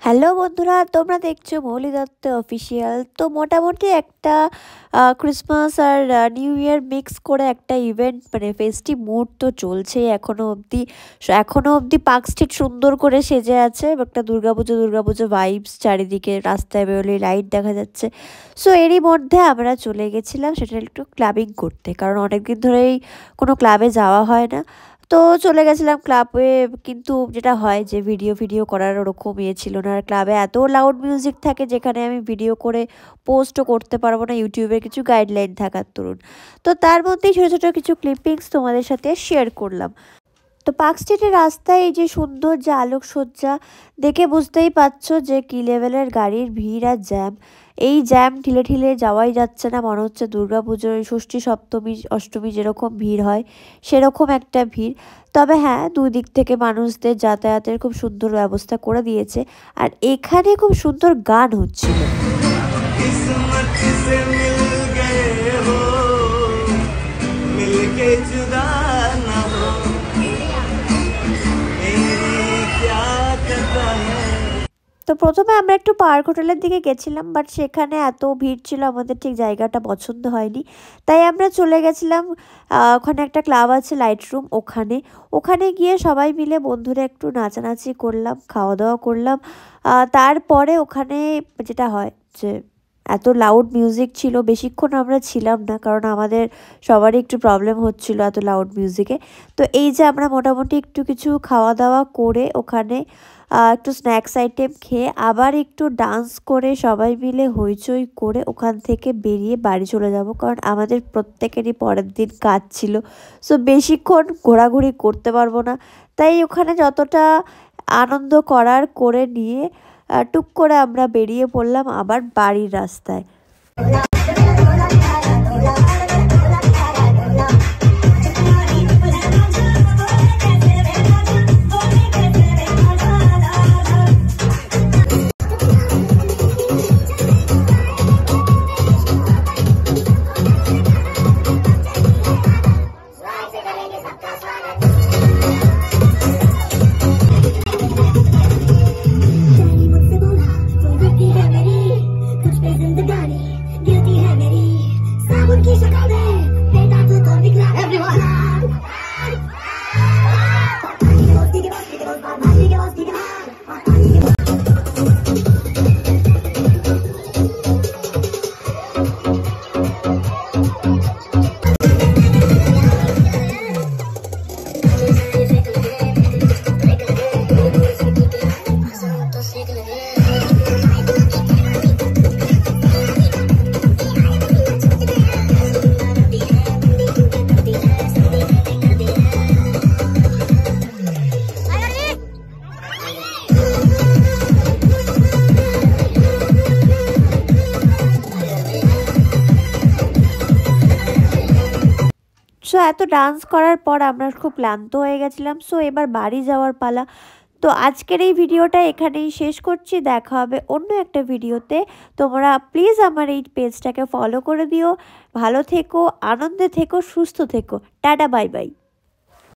Hello বন্ধুরা, তোমরা দেখছো মৌলি দত্ত অফিসিয়াল। তো মোটামুটি একটা ক্রিসমাস আর নিউ ইয়ার মিক্স করে একটা ইভেন্ট, মানে ফেস্টিভ মুড তো চলছেই এখনো অবধি পার্ক স্ট্রিট সুন্দর করে সেজে আছে। একটা দুর্গাপুজো ভাইবস, চারিদিকে রাস্তায় বেরোলে লাইট দেখা যাচ্ছে। সো এরই মধ্যে আমরা চলে গেছিলাম সেটা একটু ক্লাবিং করতে, কারণ অনেকদিন ধরেই কোনো ক্লাবে যাওয়া হয় না। তো চলে গেছিলাম ক্লাবে, কিন্তু যেটা হয় যে ভিডিও করার ওরকম ছিল না। আর ক্লাবে এত লাউড মিউজিক থাকে যেখানে আমি ভিডিও করে পোস্টও করতে পারবো না, ইউটিউবের কিছু গাইডলাইন থাকার দরুন। তো তার মধ্যেই ছোটো ছোটো কিছু ক্লিপিংস তোমাদের সাথে শেয়ার করলাম। তো পার্ক স্ট্রিটের রাস্তায় এই যে সুন্দর যে আলোকসজ্জা, দেখে বুঝতেই পারছো যে কী লেভেলের গাড়ির ভিড় আর জ্যাম। এই জ্যাম ঠেলে ঠেলে যাওয়াই যাচ্ছে না, মনে হচ্ছে দুর্গাপুজোর ষষ্ঠী সপ্তমী অষ্টমী যেরকম ভিড় হয় সেরকম একটা ভিড়। তবে হ্যাঁ, দুই দিক থেকে মানুষদের যাতায়াতের খুব সুন্দর ব্যবস্থা করে দিয়েছে। আর এখানে খুব সুন্দর গান হচ্ছিল। তো প্রথমে আমরা একটু পার্ক হোটেলের দিকে গেছিলাম, বাট সেখানে এত ভিড় ছিল আমাদের ঠিক জায়গাটা পছন্দ হয়নি। তাই আমরা চলে গেছিলাম ওখানে একটা ক্লাব আছে লাইট রুম, ওখানে গিয়ে সবাই মিলে বন্ধুরা একটু নাচানাচি করলাম, খাওয়া দাওয়া করলাম। তারপরে ওখানে যেটা হয় যে এত লাউড মিউজিক ছিল, বেশিক্ষণ আমরা ছিলাম না, কারণ আমাদের সবারই একটু প্রবলেম হচ্ছিল এত লাউড মিউজিকে। তো এই যে আমরা মোটামুটি একটু কিছু খাওয়া দাওয়া করে ওখানে একটু স্ন্যাক্স আইটেম খেয়ে আবার একটু ডান্স করে সবাই মিলে হইচই করে ওখান থেকে বেরিয়ে বাড়ি চলে যাব, কারণ আমাদের প্রত্যেকেরই পরের দিন কাজ ছিল। সো বেশিক্ষণ ঘোরাঘুরি করতে পারবো না, তাই ওখানে যতটা আনন্দ করার করে নিয়ে টুক করে আমরা বেরিয়ে পড়লাম আবার বাড়ির রাস্তায়। সো এত ডান্স করার পর আমরা খুব ক্লান্ত হয়ে গেছিলাম। সো এবার বাড়ি যাওয়ার পালা। তো আজকের এই ভিডিওটা এখানেই শেষ করছি, দেখা হবে অন্য একটা ভিডিওতে। তোমরা প্লিজ আমার এই পেজটাকে ফলো করে দিও। ভালো থেকো, আনন্দে থেকো, সুস্থ থেকো। Tata, bye bye.